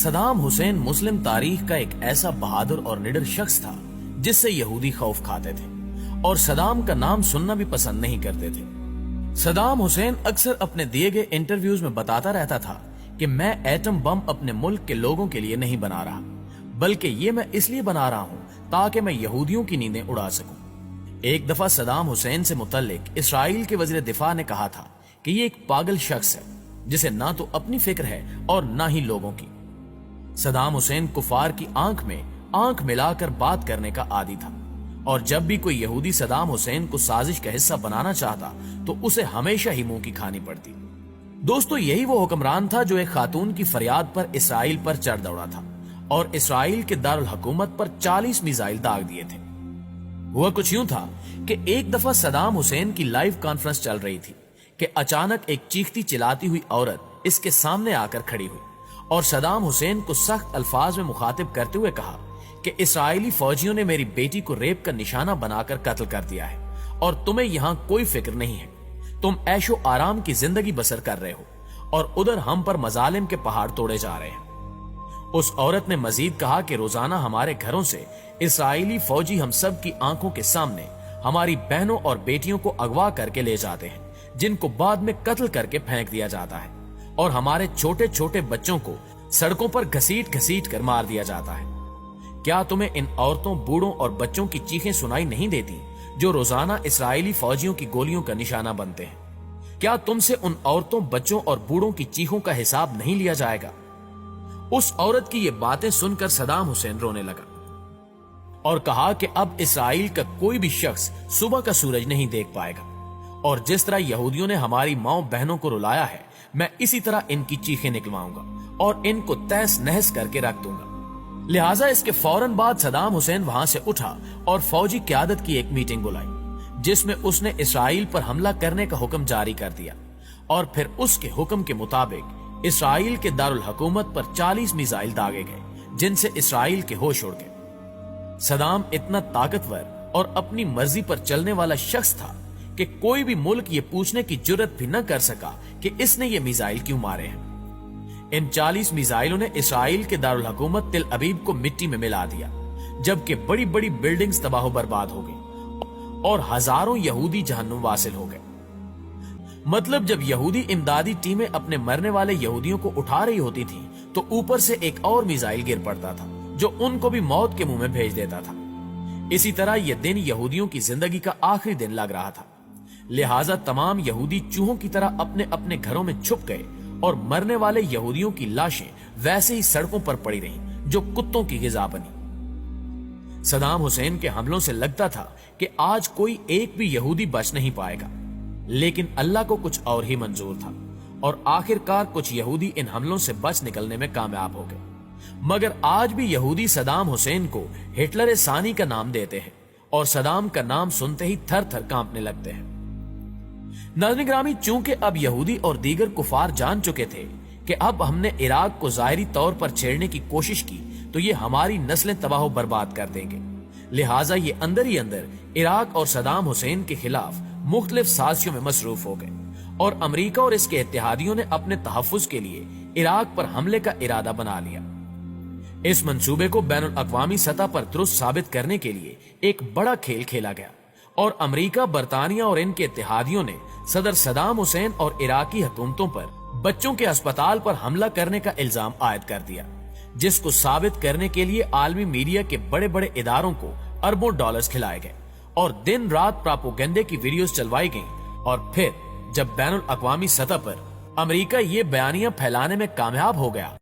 Saddam Hussein مسلم تاریخ کا ایک ایسا بہادر اور نڈر شخص تھا جس سے یہودی خوف کھاتے تھے اور صدام کا نام سننا بھی پسند نہیں کرتے تھے۔ صدام حسین اکثر اپنے دیے گئے انٹرویوز میں بتاتا رہتا تھا کہ میں ایٹم بم اپنے ملک کے لوگوں کے لیے نہیں بنا رہا، بلکہ یہ میں اس لیے بنا رہا ہوں تاکہ میں یہودیوں کی نیندیں اڑا سکوں۔ ایک دفعہ صدام حسین سے متعلق اسرائیل کے وزیر دفاع نے کہا تھا کہ یہ ایک پاگل شخص ہے جسے نہ تو اپنی فکر ہے اور نہ ہی لوگوں کی۔ صدام حسین کفار کی آنکھ میں آنکھ ملا کر بات کرنے کا عادی تھا، اور جب بھی کوئی یہودی صدام حسین کو سازش کا حصہ بنانا چاہتا تو اسے ہمیشہ ہی منہ کی کھانی پڑتی۔ دوستو، یہی وہ حکمران تھا جو ایک خاتون کی فریاد پر اسرائیل پر چڑھ دوڑا تھا اور اسرائیل کے دارالحکومت پر 40 میزائل داغ دیے تھے۔ ہوا کچھ یوں تھا کہ ایک دفعہ صدام حسین کی لائیو کانفرنس چل رہی تھی کہ اچانک ایک چیختی چلاتی ہوئی عورت اس کے سامنے آ کر کھڑی ہوئی اور صدام حسین کو سخت الفاظ میں مخاطب کرتے ہوئے کہا کہ اسرائیلی فوجیوں نے میری بیٹی کو ریپ کا نشانہ بنا کر قتل کر دیا ہے اور تمہیں یہاں کوئی فکر نہیں ہے، تم عیش و آرام کی زندگی بسر کر رہے ہو اور ادھر ہم پر مظالم کے پہاڑ توڑے جا رہے ہیں۔ اس عورت نے مزید کہا کہ روزانہ ہمارے گھروں سے اسرائیلی فوجی ہم سب کی آنکھوں کے سامنے ہماری بہنوں اور بیٹیوں کو اغوا کر کے لے جاتے ہیں، جن کو بعد میں قتل کر کے پھینک دیا جاتا ہے، اور ہمارے چھوٹے چھوٹے بچوں کو سڑکوں پر گھسیٹ گھسیٹ کر مار دیا جاتا ہے۔ کیا تمہیں ان عورتوں، بوڑھوں اور بچوں کی چیخیں سنائی نہیں دیتی جو روزانہ اسرائیلی فوجیوں کی گولیوں کا نشانہ بنتے ہیں؟ کیا تم سے ان عورتوں، بچوں اور بوڑھوں کی چیخوں کا حساب نہیں لیا جائے گا؟ اس عورت کی یہ باتیں سن کر صدام حسین رونے لگا اور کہا کہ اب اسرائیل کا کوئی بھی شخص صبح کا سورج نہیں دیکھ پائے گا، اور جس طرح یہودیوں نے ہماری ماؤں بہنوں کو رلایا ہے، میں اسی طرح ان کی چیخیں نکلواؤں گا اور ان کو تہس نہس کر کے رکھ دوں گا۔ لہٰذا اس کے فوراً بعد صدام حسین وہاں سے اٹھا اور فوجی قیادت کی ایک میٹنگ بلائی جس میں اس نے اسرائیل پر حملہ کرنے کا حکم جاری کر دیا، اور پھر اس کے حکم کے مطابق اسرائیل کے دارالحکومت پر 40 میزائل داغے گئے جن سے اسرائیل کے ہوش اڑ گئے۔ صدام اتنا طاقتور اور اپنی مرضی پر چلنے والا شخص تھا کہ کوئی بھی ملک یہ پوچھنے کی جرت بھی نہ کر سکا کہ اس نے یہ میزائل کیوں مارے ہیں۔ ان 40 میزائلوں نے اسرائیل کے دارالحکومت تل ابیب کو مٹی میں ملا دیا، جبکہ بڑی بڑی بلڈنگز تباہ و برباد ہو گئی اور ہزاروں یہودی جہنم واصل ہو گئے۔ مطلب جب یہودی امدادی ٹیمیں اپنے مرنے والے یہودیوں کو اٹھا رہی ہوتی تھیں تو اوپر سے ایک اور میزائل گر پڑتا تھا جو ان کو بھی موت کے منہ میں بھیج دیتا تھا۔ اسی طرح یہ دن یہودیوں کی زندگی کا آخری دن لگ رہا تھا، لہٰذا تمام یہودی چوہوں کی طرح اپنے اپنے گھروں میں چھپ گئے اور مرنے والے یہودیوں کی لاشیں ویسے ہی سڑکوں پر پڑی رہیں جو کتوں کی غذا بنی۔ صدام حسین کے حملوں سے لگتا تھا کہ آج کوئی ایک بھی یہودی بچ نہیں پائے گا، لیکن اللہ کو کچھ اور ہی منظور تھا، اور آخر کار کچھ یہودی ان حملوں سے بچ نکلنے میں کامیاب ہو گئے۔ مگر آج بھی یہودی صدام حسین کو ہٹلر ثانی کا نام دیتے ہیں اور صدام کا نام سنتے ہی تھر تھر کانپنے لگتے ہیں۔ ناظرین گرامی، چونکہ اب یہودی اور دیگر کفار جان چکے تھے کہ اب ہم نے عراق کو ظاہری طور پر چھیڑنے کی کوشش کی تو یہ ہماری نسلیں تباہ و برباد کر دیں گے، لہٰذا یہ اندر ہی اندر عراق اور صدام حسین کے خلاف مختلف سازشوں میں مصروف ہو گئے، اور امریکہ اور اس کے اتحادیوں نے اپنے تحفظ کے لیے عراق پر حملے کا ارادہ بنا لیا۔ اس منصوبے کو بین الاقوامی سطح پر درست ثابت کرنے کے لیے ایک بڑا کھیل کھیلا گیا، اور امریکہ، برطانیہ اور ان کے اتحادیوں نے صدر صدام حسین اور عراقی حکومتوں پر بچوں کے اسپتال پر حملہ کرنے کا الزام عائد کر دیا، جس کو ثابت کرنے کے لیے عالمی میڈیا کے بڑے بڑے اداروں کو اربوں ڈالرز کھلائے گئے اور دن رات پراپوگنڈے کی ویڈیوز چلوائی گئیں، اور پھر جب بین الاقوامی سطح پر امریکہ یہ بیانیاں پھیلانے میں کامیاب ہو گیا